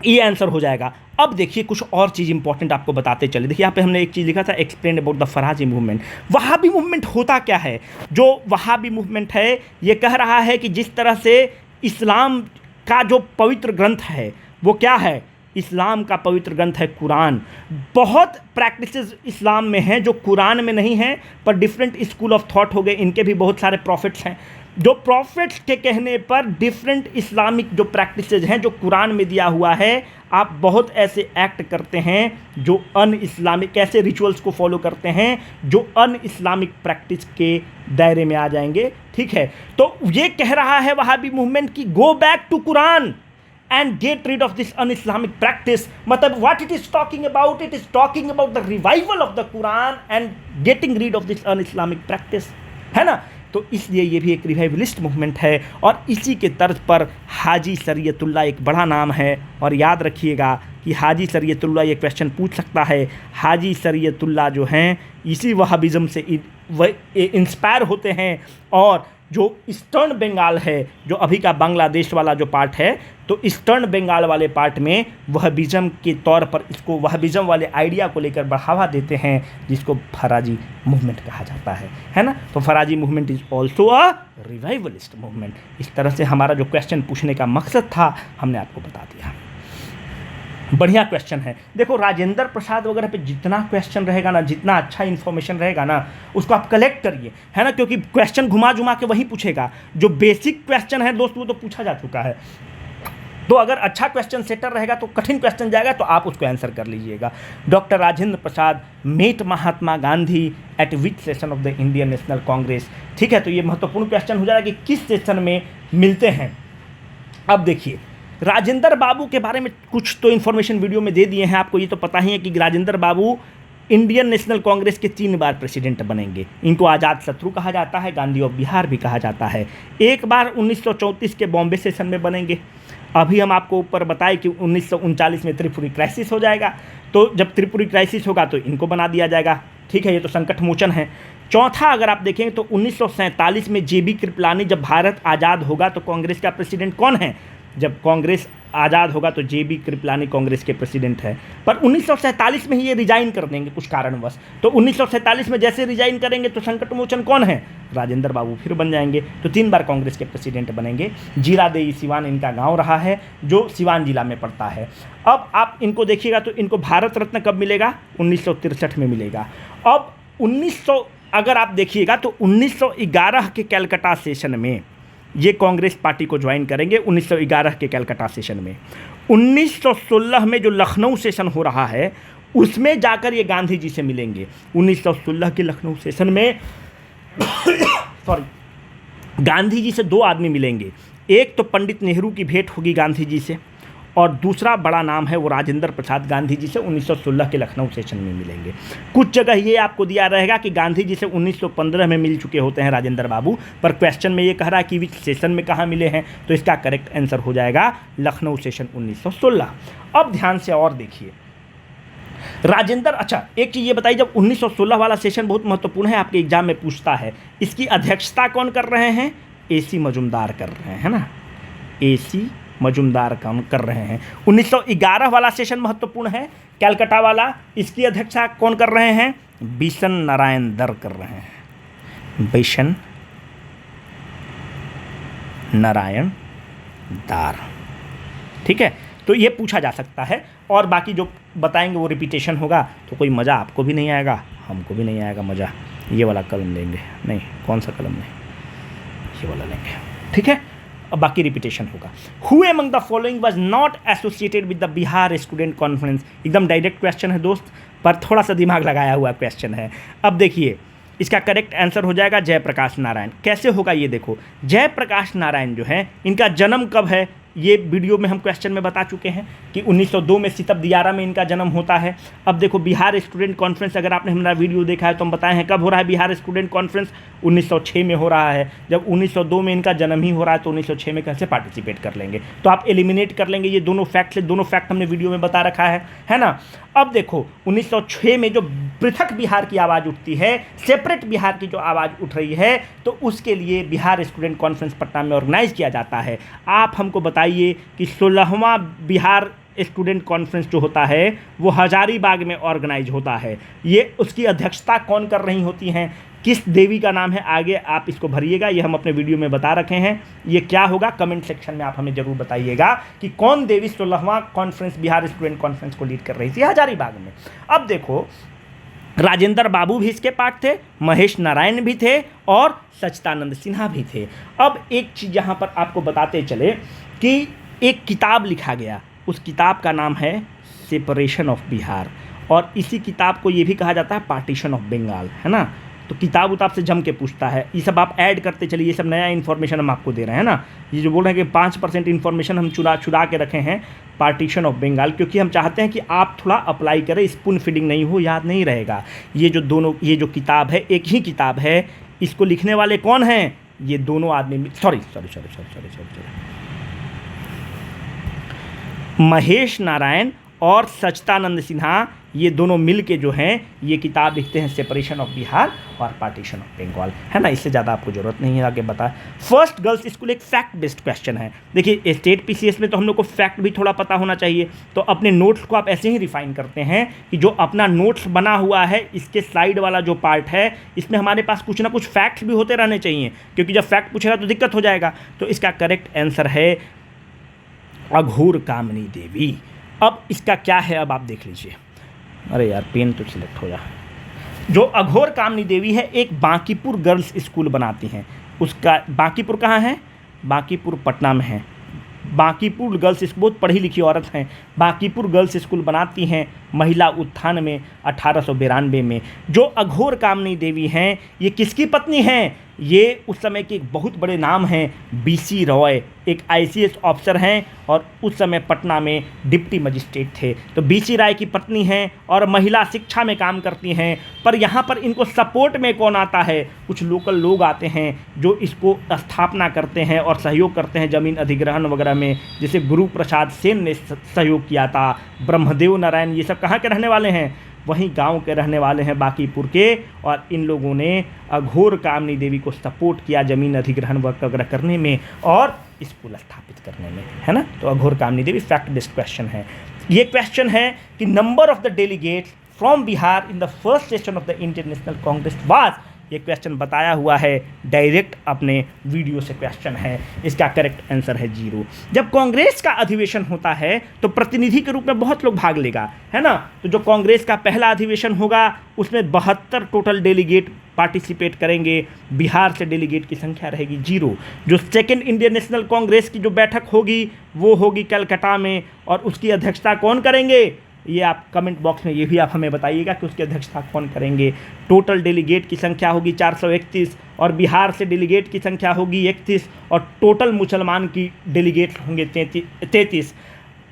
ये आंसर हो जाएगा। अब देखिए कुछ और चीज़ इंपॉर्टेंट आपको बताते चले। देखिए यहाँ पे हमने एक चीज़ लिखा था, explain about the फराजी movement. Wahhabi movement होता क्या है? जो वहाबी मूवमेंट है ये कह रहा है कि जिस तरह से इस्लाम का जो पवित्र ग्रंथ है वो क्या है? इस्लाम का पवित्र ग्रंथ है कुरान। बहुत प्रैक्टिसेस इस्लाम में हैं जो कुरान में नहीं हैं, पर डिफरेंट स्कूल ऑफ थॉट हो गए, इनके भी बहुत सारे प्रॉफिट्स हैं। जो प्रॉफिट्स के कहने पर डिफरेंट इस्लामिक जो प्रैक्टिसेस हैं जो कुरान में दिया हुआ है, आप बहुत ऐसे एक्ट करते हैं जो अन इस्लामिक, ऐसे रिचुअल्स को फॉलो करते हैं जो अन इस्लामिक प्रैक्टिस के दायरे में आ जाएंगे। ठीक है, तो ये कह रहा है वहाबी मूवमेंट की go back to Quran and get rid of this un-Islamic practice। मतलब what it is talking about, it is talking about the revival of the Quran and getting rid of this un-Islamic practice, है ना। तो इसलिए ये भी एक revivalist movement है और इसी के तर्ज पर हाजी शरीयतुल्लाह एक बड़ा नाम है। और याद रखिएगा कि हाजी शरीयतुल्लाह ये क्वेश्चन पूछ सकता है। हाजी शरीयतुल्लाह जो हैं इसी वहाबिज़म से इंस्पायर होते हैं। और जो ईस्टर्न बंगाल है, जो अभी का बांग्लादेश वाला जो पार्ट है, तो ईस्टर्न बंगाल वाले पार्ट में वहाबिज़म के तौर पर इसको वहाबिज़म वाले आइडिया को लेकर बढ़ावा देते हैं, जिसको फराजी मूवमेंट कहा जाता है ना। तो Faraizi movement is also a revivalist movement. इस तरह से हमारा जो क्वेश्चन पूछने का मकसद था हमने आपको बता दिया। बढ़िया क्वेश्चन है। देखो राजेंद्र प्रसाद वगैरह पे जितना क्वेश्चन रहेगा ना, जितना अच्छा इन्फॉर्मेशन रहेगा ना, उसको आप कलेक्ट करिए, है ना, क्योंकि क्वेश्चन घुमा जुमा के वही पूछेगा। जो बेसिक क्वेश्चन है दोस्त वो तो पूछा जा चुका है। तो अगर अच्छा क्वेश्चन सेटर रहेगा तो कठिन क्वेश्चन जाएगा तो आप उसको आंसर कर लीजिएगा। Doctor Rajendra Prasad met Mahatma Gandhi at which session of the Indian national Congress. ठीक है, तो ये महत्वपूर्ण क्वेश्चन हो जाएगा कि किस सेशन में मिलते हैं। अब देखिए राजेंद्र बाबू के बारे में कुछ तो इन्फॉर्मेशन वीडियो में दे दिए हैं आपको। ये तो पता ही है कि राजेंद्र बाबू इंडियन नेशनल कांग्रेस के 3 बार प्रेसिडेंट बनेंगे। इनको आज़ाद शत्रु कहा जाता है, गांधी ऑफ बिहार भी कहा जाता है। एक बार 1934 के बॉम्बे सेशन में बनेंगे। अभी हम आपको ऊपर बताए कि 1939 में त्रिपुरी क्राइसिस हो जाएगा, तो जब त्रिपुरी क्राइसिस होगा तो इनको बना दिया जाएगा। ठीक है, ये तो संकट मोचन है। चौथा अगर आप देखेंगे तो 1947 में JB कृपलानी, जब भारत आज़ाद होगा तो कांग्रेस का प्रेसिडेंट कौन है? जब कांग्रेस आज़ाद होगा तो JB कृपलानी कांग्रेस के प्रेसिडेंट है। पर 1947 में ही ये रिजाइन कर देंगे कुछ कारणवश। तो 1947 में जैसे रिजाइन करेंगे तो संकट मोचन कौन है? राजेंद्र बाबू फिर बन जाएंगे। तो 3 बार कांग्रेस के प्रेसिडेंट बनेंगे। जीरादेई सिवान इनका गांव रहा है, जो सिवान जिला में पड़ता है। अब आप इनको देखिएगा तो इनको भारत रत्न कब मिलेगा? 1963 में मिलेगा। अब 1900 अगर आप देखिएगा तो 1911 के कैलकाटा सेशन में ये कांग्रेस पार्टी को ज्वाइन करेंगे। 1911 के कैलकाटा सेशन में 1916 में जो लखनऊ सेशन हो रहा है उसमें जाकर ये गांधी जी से मिलेंगे। 1916 के लखनऊ सेशन में गांधी जी से 2 आदमी मिलेंगे। एक तो पंडित नेहरू की भेंट होगी गांधी जी से, और दूसरा बड़ा नाम है वो राजेंद्र प्रसाद गांधी जी से 1916 के लखनऊ सेशन में मिलेंगे। कुछ जगह ये आपको दिया रहेगा कि गांधी जी से 1915 में मिल चुके होते हैं राजेंद्र बाबू, पर क्वेश्चन में ये कह रहा है कि विच सेशन में कहाँ मिले हैं, तो इसका करेक्ट आंसर हो जाएगा लखनऊ सेशन 1916। अब ध्यान से और देखिए राजेंद्र, अच्छा एक चीज़ ये बताइए, जब 1916 वाला सेशन बहुत महत्वपूर्ण है, आपके एग्जाम में पूछता है, इसकी अध्यक्षता कौन कर रहे हैं? AC मजुमदार कर रहे हैं, है ना, AC मजुमदार काम कर रहे हैं। 1911 वाला सेशन महत्वपूर्ण है, कैलकाटा वाला, इसकी अध्यक्षता कौन कर रहे हैं? बिशन नारायण दर कर रहे हैं, बिशन नारायण दार। ठीक है, तो ये पूछा जा सकता है। और बाकी जो बताएंगे वो रिपीटेशन होगा, तो कोई मज़ा आपको भी नहीं आएगा, हमको भी नहीं आएगा मज़ा। ये वाला कलम लेंगे, नहीं कौन सा कलम लें, ये वाला लेंगे। ठीक है, अब बाकी रिपीटेशन होगा। Who among the following was not associated with the Bihar student conference. एकदम डायरेक्ट क्वेश्चन है दोस्त, पर थोड़ा सा दिमाग लगाया हुआ क्वेश्चन है। अब देखिए इसका करेक्ट आंसर हो जाएगा जयप्रकाश नारायण। कैसे होगा ये देखो, जयप्रकाश नारायण जो है इनका जन्म कब है, ये वीडियो में हम क्वेश्चन में बता चुके हैं कि 1902 में सितब दियारा में इनका जन्म होता है। अब देखो बिहार स्टूडेंट कॉन्फ्रेंस, अगर आपने हमारा वीडियो देखा है तो हम बताए हैं कब हो रहा है बिहार स्टूडेंट कॉन्फ्रेंस, 1906 में हो रहा है। जब 1902 में इनका जन्म ही हो रहा है तो 1906 में कैसे पार्टिसिपेट कर लेंगे, तो आप एलिमिनेट कर लेंगे ये दोनों फैक्ट से। दोनों फैक्ट हमने वीडियो में बता रखा है ना। अब देखो 1906 में जो पृथक बिहार की आवाज़ उठती है, सेपरेट बिहार की जो आवाज़ उठ रही है, तो उसके लिए बिहार स्टूडेंट कॉन्फ्रेंस पटना में ऑर्गेनाइज किया जाता है। आप हमको बताइए कि 16वां बिहार स्टूडेंट कॉन्फ्रेंस जो होता है वो हजारीबाग में ऑर्गेनाइज होता है। ये उसकी अध्यक्षता कौन कर रही होती हैं, किस देवी का नाम है, आगे आप इसको भरिएगा, ये हम अपने वीडियो में बता रखे हैं। ये क्या होगा कमेंट सेक्शन में आप हमें जरूर बताइएगा कि कौन देवी 16वां कॉन्फ्रेंस बिहार स्टूडेंट कॉन्फ्रेंस को लीड कर रही थी हजारीबाग में। अब देखो राजेंद्र बाबू भी इसके पार्ट थे, महेश नारायण भी थे और सच्चिदानंद सिन्हा भी थे। अब एक चीज़ यहाँ पर आपको बताते चले कि एक किताब लिखा गया, उस किताब का नाम है सेपरेशन ऑफ बिहार, और इसी किताब को ये भी कहा जाता है पार्टीशन ऑफ बंगाल, है ना। तो किताब उताब से जम के पूछता है, ये सब आप ऐड करते चलिए, ये सब नया इन्फॉर्मेशन हम आपको दे रहे हैं ना। ये जो बोल रहे हैं कि 5% इन्फॉर्मेशन हम चुरा के रखे हैं पार्टीशन ऑफ बंगाल, क्योंकि हम चाहते हैं कि आप थोड़ा अप्लाई करें, स्पून फीडिंग नहीं हो, याद नहीं रहेगा। ये जो किताब है एक ही किताब है, इसको लिखने वाले कौन हैं, ये दोनों आदमी, सॉरी महेश नारायण और सच्चिदानंद सिन्हा, ये दोनों मिल के जो हैं ये किताब लिखते हैं सेपरेशन ऑफ बिहार और पार्टीशन ऑफ बंगाल, है ना। इससे ज़्यादा आपको ज़रूरत नहीं है आगे बता। फर्स्ट गर्ल्स स्कूल एक फैक्ट बेस्ड क्वेश्चन है। देखिए स्टेट पीसीएस में तो हम लोग को फैक्ट भी थोड़ा पता होना चाहिए, तो अपने नोट्स को आप ऐसे ही रिफाइन करते हैं कि जो अपना नोट्स बना हुआ है इसके साइड वाला जो पार्ट है इसमें हमारे पास कुछ ना कुछ फैक्ट्स भी होते रहने चाहिए, क्योंकि जब फैक्ट पूछेगा तो दिक्कत हो जाएगा। तो इसका करेक्ट आंसर है अघोर कामनी देवी। अब इसका क्या है, अब आप देख लीजिए। अरे यार पेन तो सिलेक्ट हो जा। जो अघोर कामनी देवी है एक बांकीपुर गर्ल्स स्कूल बनाती हैं। उसका बांकीपुर कहाँ है, बांकीपुर पटना में है। बांकीपुर गर्ल्स स्कूल, बहुत पढ़ी लिखी औरत हैं, बांकीपुर गर्ल्स स्कूल बनाती हैं महिला उत्थान में 1892 में। जो अघोर कामनी देवी हैं ये किसकी पत्नी हैं, ये उस समय के एक बहुत बड़े नाम हैं बीसी रॉय, एक आईसीएस ऑफिसर हैं और उस समय पटना में डिप्टी मजिस्ट्रेट थे। तो बीसी राय की पत्नी हैं और महिला शिक्षा में काम करती हैं। पर यहाँ पर इनको सपोर्ट में कौन आता है, कुछ लोकल लोग आते हैं जो इसको स्थापना करते हैं और सहयोग करते हैं ज़मीन अधिग्रहण वगैरह में, जैसे गुरु प्रसाद सेन ने सहयोग किया था, ब्रह्मदेव नारायण, ये सब कहाँ के रहने वाले हैं, वहीं गांव के रहने वाले हैं बांकीपुर के। और इन लोगों ने अघोर कामनी देवी को सपोर्ट किया ज़मीन अधिग्रहण वगैरह करने में और स्कूल स्थापित करने में, है ना। तो अघोर कामनी देवी फैक्ट बेस्ड क्वेश्चन है। ये क्वेश्चन है कि number of the delegates from Bihar in the first session of the Indian national Congress was, ये क्वेश्चन बताया हुआ है, डायरेक्ट अपने वीडियो से क्वेश्चन है। इसका करेक्ट आंसर है 0। जब कांग्रेस का अधिवेशन होता है तो प्रतिनिधि के रूप में बहुत लोग भाग लेगा, है ना। तो जो कांग्रेस का पहला अधिवेशन होगा उसमें 72 टोटल डेलीगेट पार्टिसिपेट करेंगे, बिहार से डेलीगेट की संख्या रहेगी 0। जो सेकेंड इंडियन नेशनल कांग्रेस की जो बैठक होगी वो होगी कलकत्ता में, और उसकी अध्यक्षता कौन करेंगे, ये आप कमेंट बॉक्स में ये भी आप हमें बताइएगा कि उसकी अध्यक्षता कौन करेंगे। टोटल डेलीगेट की संख्या होगी 431 और बिहार से डेलीगेट की संख्या होगी 31 और टोटल मुसलमान की डेलीगेट होंगे 33।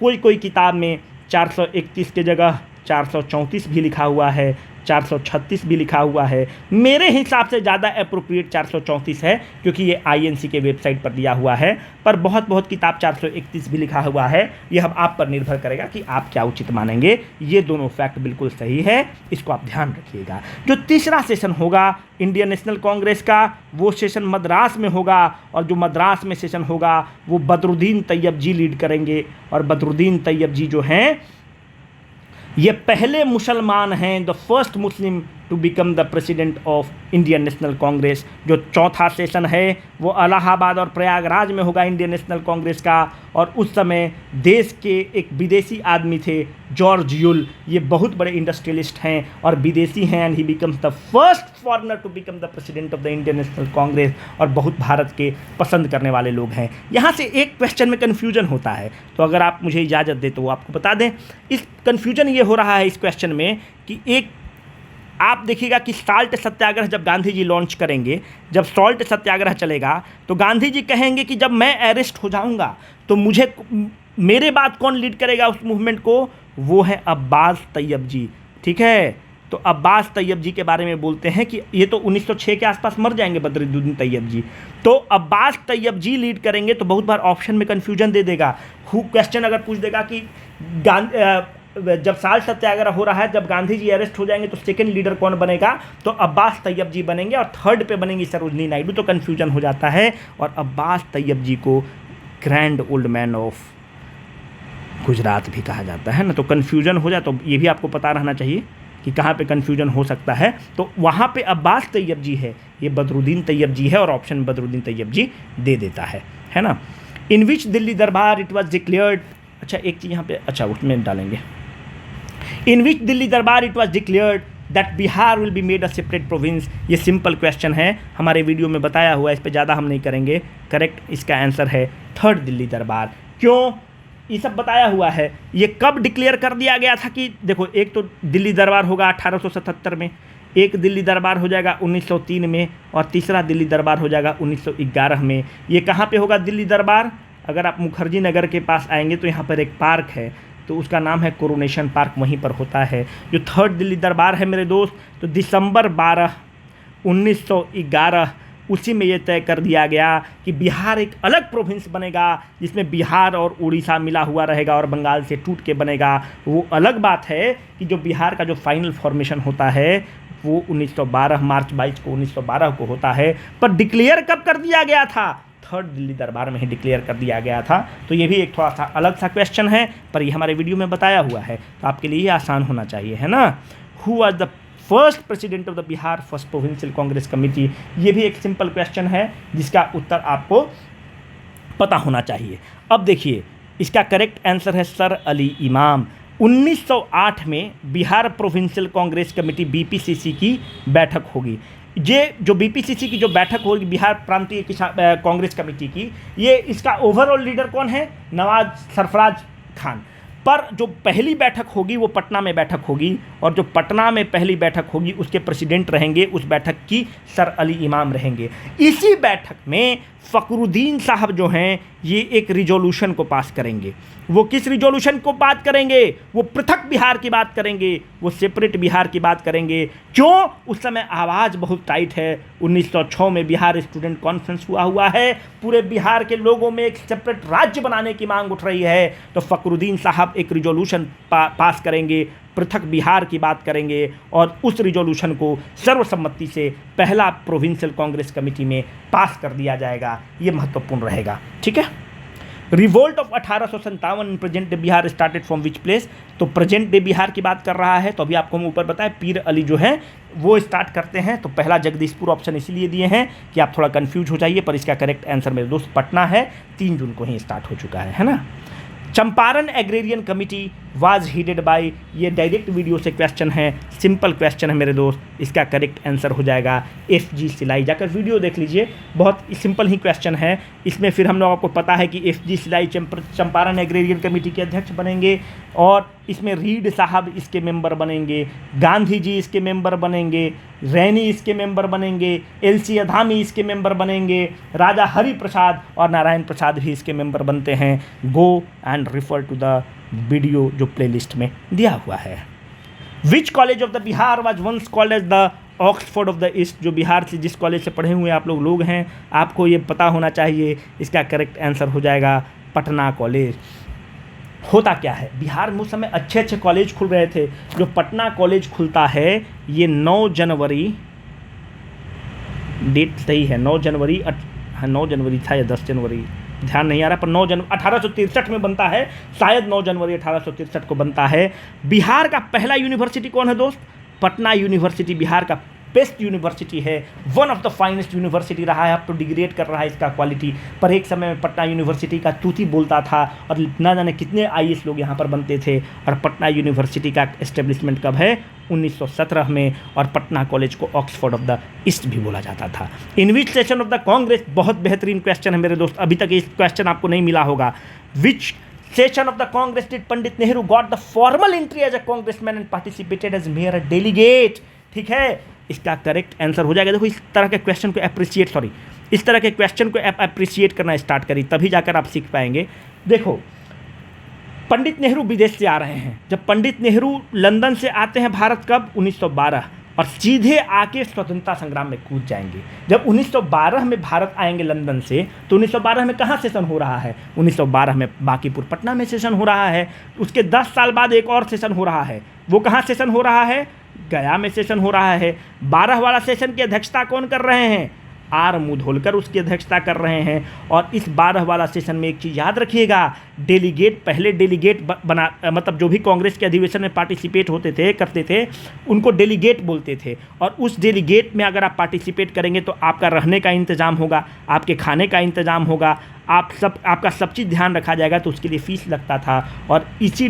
कोई किताब में 431 के जगह 434 भी लिखा हुआ है, 436 भी लिखा हुआ है। मेरे हिसाब से ज़्यादा अप्रोप्रिएट 434 है, क्योंकि ये आईएनसी के वेबसाइट पर दिया हुआ है। पर बहुत किताब 431 भी लिखा हुआ है। यह अब आप पर निर्भर करेगा कि आप क्या उचित मानेंगे। ये दोनों फैक्ट बिल्कुल सही है, इसको आप ध्यान रखिएगा। जो तीसरा सेशन होगा इंडियन नेशनल कांग्रेस का, वो सेशन मद्रास में होगा, और जो मद्रास में सेशन होगा वो बदरुद्दीन तैयब जी लीड करेंगे। और बदरुद्दीन तैयब जी जो हैं ये पहले मुसलमान हैं, the first Muslim to become the president of Indian national Congress. जो चौथा सेशन है वो इलाहाबाद और प्रयागराज में होगा इंडियन नेशनल कांग्रेस का। और उस समय देश के एक विदेशी आदमी थे जॉर्ज यूल, ये बहुत बड़े इंडस्ट्रियलिस्ट हैं और विदेशी हैं, and he becomes the first foreigner to become the president of the Indian national Congress. और बहुत भारत के पसंद करने वाले लोग हैं। यहाँ से एक क्वेश्चन में कन्फ्यूजन होता है, तो अगर आप मुझे इजाज़त दें तो वो आपको बता दें। इस कन्फ्यूजन ये हो रहा है इस क्वेश्चन में कि एक आप देखिएगा कि साल्ट सत्याग्रह जब गांधी जी लॉन्च करेंगे, जब सॉल्ट सत्याग्रह चलेगा, तो गांधी जी कहेंगे कि जब मैं अरेस्ट हो जाऊंगा तो मुझे, मेरे बाद कौन लीड करेगा उस मूवमेंट को, वो है अब्बास तैयब जी। ठीक है, तो अब्बास तैयब जी के बारे में बोलते हैं कि ये तो 1906 के आसपास मर जाएंगे बद्रुद्दीन तैयब जी, तो अब्बास तैयब जी लीड करेंगे। तो बहुत बार ऑप्शन में कन्फ्यूजन दे देगा, क्वेश्चन अगर पूछ देगा कि जब साल्ट सत्याग्रह हो रहा है, जब गांधी जी अरेस्ट हो जाएंगे तो सेकंड लीडर कौन बनेगा, तो अब्बास तैयब जी बनेंगे, और थर्ड पे बनेंगी सरोजनी नायडू, तो कन्फ्यूजन हो जाता है। और अब्बास तैयब जी को grand old man of Gujarat भी कहा जाता है ना, तो कन्फ्यूजन हो जाए तो ये भी आपको पता रहना चाहिए कि कहाँ पे कन्फ्यूजन हो सकता है। तो वहाँ पे अब्बास तैयब जी है, ये बदरुद्दीन तैयब जी है, और ऑप्शन बदरुद्दीन तैयब जी दे देता है ना। इन विच दिल्ली दरबार इट वॉज डिक्लेयर्ड, अच्छा एक चीज़ यहाँ पे, अच्छा उसमें डालेंगे, इन विच दिल्ली दरबार it was declared that Bihar will be made a separate province. ये सिंपल क्वेश्चन है, हमारे वीडियो में बताया हुआ है, इस पर ज़्यादा हम नहीं करेंगे। करेक्ट इसका आंसर है थर्ड दिल्ली दरबार। क्यों, ये सब बताया हुआ है। ये कब डिक्लेयर कर दिया गया था कि देखो, एक तो दिल्ली दरबार होगा 1877 में, एक दिल्ली दरबार हो जाएगा 1903 में, और तीसरा दिल्ली दरबार हो जाएगा 1911 में। ये कहाँ पे होगा दिल्ली दरबार, अगर आप मुखर्जी नगर के पास आएंगे तो यहाँ पर एक पार्क है, तो उसका नाम है कोरोनेशन पार्क, वहीं पर होता है। जो थर्ड दिल्ली दरबार है मेरे दोस्त, तो दिसंबर 12, 1911 उसी में ये तय कर दिया गया कि बिहार एक अलग प्रोविंस बनेगा, जिसमें बिहार और उड़ीसा मिला हुआ रहेगा और बंगाल से टूट के बनेगा। वो अलग बात है कि जो बिहार का जो फाइनल फॉर्मेशन होता है वो 1912 मार्च 22 को 1912 को होता है। पर डिक्लेयर कब कर दिया गया था, थर्ड दिल्ली दरबार में ही डिक्लेयर कर दिया गया था। तो ये भी एक थोड़ा सा अलग सा क्वेश्चन है, पर ये हमारे वीडियो में बताया हुआ है, तो आपके लिए ये आसान होना चाहिए, है ना। Who was the first president of the Bihar first provincial Congress committee, ये भी एक सिंपल क्वेश्चन है जिसका उत्तर आपको पता होना चाहिए। अब देखिए, इसका करेक्ट आंसर है सर अली इमाम। 1908 में बिहार प्रोविंशियल कांग्रेस कमेटी बीपीसीसी की बैठक होगी। ये जो बीपीसीसी की जो बैठक होगी, बिहार प्रांतीय कांग्रेस कमेटी की, ये इसका ओवरऑल लीडर कौन है, नवाज सरफराज खान। पर जो पहली बैठक होगी वो पटना में बैठक होगी, और जो पटना में पहली बैठक होगी उसके प्रेसिडेंट रहेंगे, उस बैठक की सर अली इमाम रहेंगे। इसी बैठक में फ़खरुद्दीन साहब जो हैं ये एक रिजोल्यूशन को पास करेंगे। वो किस रिजोल्यूशन को बात करेंगे, वो पृथक बिहार की बात करेंगे, वो सेपरेट बिहार की बात करेंगे। क्यों, उस समय आवाज़ बहुत टाइट है। 1906 में बिहार स्टूडेंट कॉन्फ्रेंस हुआ है, पूरे बिहार के लोगों में एक सेपरेट राज्य बनाने की मांग उठ रही है। तो फ़खरुद्दीन साहब एक रिजोल्यूशन पास करेंगे, पृथक बिहार की बात करेंगे, और उस रिजोल्यूशन को सर्वसम्मति से पहला प्रोविंशियल कांग्रेस कमेटी में पास कर दिया जाएगा। ये महत्वपूर्ण रहेगा, ठीक है। Revolt of 1857 present day Bihar started from which place, तो प्रेजेंट डे बिहार की बात कर रहा है। तो अभी आपको हम ऊपर बताएं, पीर अली जो है वो स्टार्ट करते हैं। तो पहला जगदीशपुर ऑप्शन इसीलिए दिए हैं कि आप थोड़ा कंफ्यूज हो जाइए, पर इसका करेक्ट आंसर मेरे दोस्त पटना है, 3 जून को ही स्टार्ट हो चुका है ना। Champaran agrarian committee was headed by, ये डायरेक्ट वीडियो से क्वेश्चन है, सिंपल क्वेश्चन है मेरे दोस्त। इसका करेक्ट आंसर हो जाएगा FG सिलाई, जाकर वीडियो देख लीजिए, बहुत सिंपल ही क्वेश्चन है। इसमें फिर हम लोग आपको पता है कि FG सिलाई चंपारण एग्रेरियन कमेटी के अध्यक्ष बनेंगे, और इसमें रीड साहब इसके मेंबर बनेंगे, गांधी जी इसके मेंबर बनेंगे, रैनी इसके मेंबर बनेंगे, LC अधामी इसके मेंबर बनेंगे, राजा हरि प्रसाद और नारायण प्रसाद भी इसके मेंबर बनते हैं। Go and refer to the video जो प्लेलिस्ट में दिया हुआ है। Which college of the Bihar was once called as the Oxford of the east, जो बिहार से जिस कॉलेज से पढ़े हुए आप लोग हैं, आपको ये पता होना चाहिए। इसका करेक्ट आंसर हो जाएगा पटना कॉलेज। होता क्या है, बिहार में उस समय अच्छे अच्छे कॉलेज खुल रहे थे। जो पटना कॉलेज खुलता है ये 9 जनवरी, डेट सही है 9 जनवरी, 9 जनवरी था या 10 जनवरी, ध्यान नहीं आ रहा, पर 9 जनवरी 1863 में बनता है, शायद 9 जनवरी 1863 को बनता है। बिहार का पहला यूनिवर्सिटी कौन है दोस्त, पटना यूनिवर्सिटी बिहार का बेस्ट यूनिवर्सिटी है, one of the finest university रहा है। अब तो डिग्रेड कर रहा है इसका क्वालिटी, पर एक समय में पटना यूनिवर्सिटी का तूती बोलता था, और ना जाने कितने IAS लोग यहाँ पर बनते थे। और पटना यूनिवर्सिटी का एस्टेब्लिशमेंट कब है, 1917 में, और पटना कॉलेज को ऑक्सफोर्ड ऑफ द ईस्ट भी बोला जाता था। In which session of the Congress, बहुत बेहतरीन क्वेश्चन है मेरे दोस्त, अभी तक इस क्वेश्चन आपको नहीं मिला होगा। विच session of the Congress did Pandit Nehru got the formal entry as a congressman and participated as mayor a delegate? ठीक है, इसका करेक्ट आंसर हो जाएगा। देखो इस तरह के क्वेश्चन को इस तरह के क्वेश्चन को अप्रिशिएट करना स्टार्ट करिए, तभी जाकर आप सीख पाएंगे। देखो पंडित नेहरू विदेश से आ रहे हैं। जब पंडित नेहरू लंदन से आते हैं भारत कब? 1912, और सीधे आके स्वतंत्रता संग्राम में कूद जाएंगे। जब 1912 में भारत आएंगे लंदन से, तो 1912 में कहाँ सेशन हो रहा है? 1912 में बांकीपुर पटना में सेशन हो रहा है। उसके 10 साल बाद एक और सेशन हो रहा है। वो कहाँ सेशन हो रहा है? गया में सेशन हो रहा है। 12 वाला सेशन की अध्यक्षता कौन कर रहे हैं? आर मुधोलकर उसकी अध्यक्षता कर रहे हैं। और इस 12 वाला सेशन में एक चीज़ याद रखिएगा, डेलीगेट पहले डेलीगेट बना, मतलब जो भी कांग्रेस के अधिवेशन में पार्टिसिपेट करते थे उनको डेलीगेट बोलते थे। और उस डेलीगेट में अगर आप पार्टिसिपेट करेंगे तो आपका रहने का इंतज़ाम होगा, आपके खाने का इंतज़ाम होगा, आपका सब चीज़ ध्यान रखा जाएगा। तो उसके लिए फ़ीस लगता था। और इसी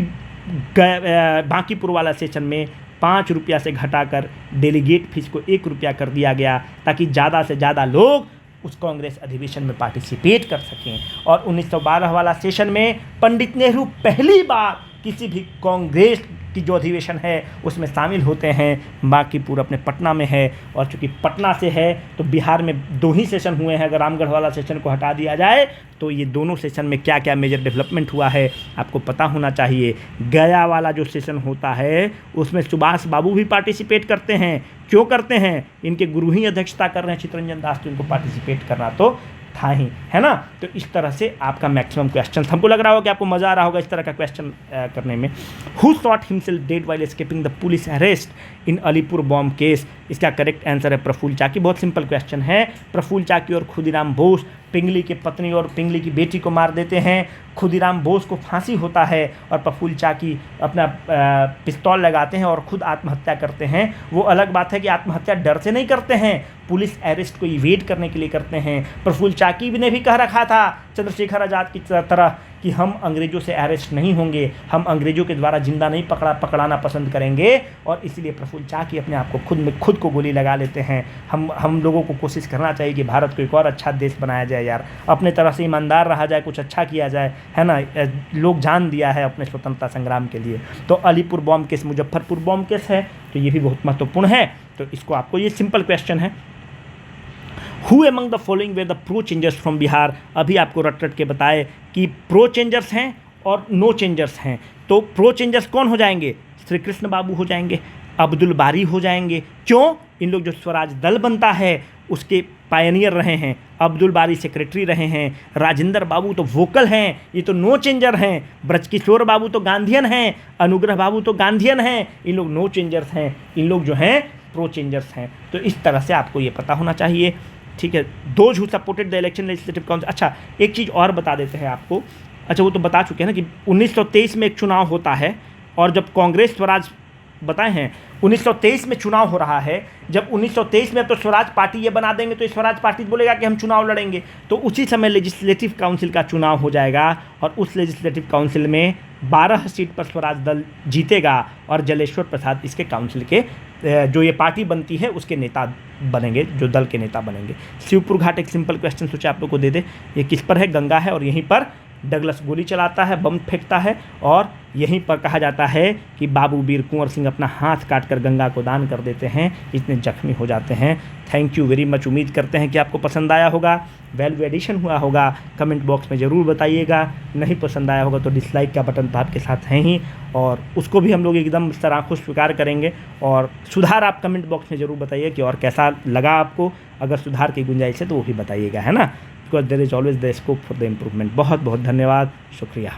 बांकीपुर वाला सेशन में 5 रुपया से घटाकर डेलीगेट फीस को 1 रुपया कर दिया गया, ताकि ज़्यादा से ज़्यादा लोग उस कांग्रेस अधिवेशन में पार्टिसिपेट कर सकें। और 1912 वाला सेशन में पंडित नेहरू पहली बार किसी भी कांग्रेस की जो अधिवेशन है उसमें शामिल होते हैं। बांकीपुर अपने पटना में है, और चूँकि पटना से है तो बिहार में 2 ही सेशन हुए हैं। अगर रामगढ़ वाला सेशन को हटा दिया जाए तो ये दोनों सेशन में क्या क्या मेजर डेवलपमेंट हुआ है आपको पता होना चाहिए। गया वाला जो सेशन होता है उसमें सुभाष बाबू भी पार्टिसिपेट करते हैं। क्यों करते हैं? इनके गुरु ही अध्यक्षता कर रहे हैं चित्तरंजन दास, तो इनको पार्टिसिपेट करना तो था ही, है ना। तो इस तरह से आपका मैक्सिमम क्वेश्चन, हमको लग रहा होगा कि आपको मज़ा आ रहा होगा इस तरह का क्वेश्चन करने में। Who shot himself dead while escaping the police arrest in Alipur bomb case? इसका करेक्ट आंसर है प्रफुल्ल चाकी। बहुत सिंपल क्वेश्चन है। प्रफुल्ल चाकी और खुदीराम बोस पिंगली के पत्नी और पिंगली की बेटी को मार देते हैं। खुदीराम बोस को फांसी होता है और प्रफुल्ल चाकी अपना पिस्तौल लगाते हैं और खुद आत्महत्या करते हैं। वो अलग बात है कि आत्महत्या डर से नहीं करते हैं, पुलिस अरेस्ट को इवेड करने के लिए करते हैं। प्रफुल्ल चाकी ने भी कह रखा था चंद्रशेखर आज़ाद की तरह कि हम अंग्रेज़ों से अरेस्ट नहीं होंगे, हम अंग्रेज़ों के द्वारा जिंदा नहीं पकड़ाना पसंद करेंगे। और इसलिए प्रफुल्ल चाकी अपने आप को खुद को गोली लगा लेते हैं। हम लोगों को कोशिश करना चाहिए कि भारत को एक और अच्छा देश बनाया जाए यार, अपने तरह से ईमानदार रहा जाए, कुछ अच्छा किया जाए, है ना। लोग जान दिया है अपने स्वतंत्रता संग्राम के लिए। तो Alipur bomb case Muzaffarpur bomb case है, तो ये भी बहुत महत्वपूर्ण है। तो इसको आपको, ये सिंपल क्वेश्चन है। Who among the following were the pro changers from Bihar? अभी आपको रट के बताए कि प्रो चेंजर्स हैं और नो चेंजर्स हैं। तो प्रो चेंजर्स कौन हो जाएंगे? श्री कृष्ण बाबू हो जाएंगे, अब्दुल बारी हो जाएंगे। क्यों? इन लोग जो स्वराज दल बनता है उसके पायनियर रहे हैं। अब्दुल बारी सेक्रेटरी रहे हैं, राजेंद्र बाबू तो वोकल हैं, ये तो नो चेंजर हैं। ब्रजकिशोर बाबू तो गांधीयन हैं, अनुग्रह बाबू तो गांधीयन हैं, इन लोग नो चेंजर्स हैं, इन लोग जो हैं प्रो चेंजर्स हैं। तो इस तरह से आपको ये पता होना चाहिए, ठीक है। Those who supported the election legislative council. अच्छा एक चीज़ और बता देते हैं आपको। अच्छा वो तो बता चुके हैं ना कि 1923 में एक चुनाव होता है, और जब कांग्रेस स्वराज बताए हैं 1923 में चुनाव हो रहा है। जब 1923 में अब तो स्वराज पार्टी ये बना देंगे तो स्वराज पार्टी बोलेगा कि हम चुनाव लड़ेंगे, तो उसी समय लेजिस्लेटिव काउंसिल का चुनाव हो जाएगा। और उस लेजिस्लेटिव काउंसिल में 12 सीट पर स्वराज दल जीतेगा, और जलेश्वर प्रसाद इसके काउंसिल के जो ये पार्टी बनती है उसके नेता बनेंगे, जो दल के नेता बनेंगे। शिवपुर घाट एक सिंपल क्वेश्चन सोचा आप लोग को दे दे। ये किस पर है? गंगा है, और यहीं पर डगलस गोली चलाता है, बम फेंकता है, और यहीं पर कहा जाता है कि बाबू वीर कुंवर सिंह अपना हाथ काटकर गंगा को दान कर देते हैं, इतने जख्मी हो जाते हैं। Thank you very much. उम्मीद करते हैं कि आपको पसंद आया होगा, वैल्यू एडिशन हुआ होगा। कमेंट बॉक्स में ज़रूर बताइएगा। नहीं पसंद आया होगा तो डिसलाइक का बटन तो आपके साथ है ही, और उसको भी हम लोग एकदम सराखुश स्वीकार करेंगे। और सुधार आप कमेंट बॉक्स में ज़रूर बताइए कि और कैसा लगा आपको। अगर सुधार की गुंजाइश है तो वो भी बताइएगा, है ना। Because there is always the scope for the improvement. बहुत बहुत धन्यवाद, शुक्रिया।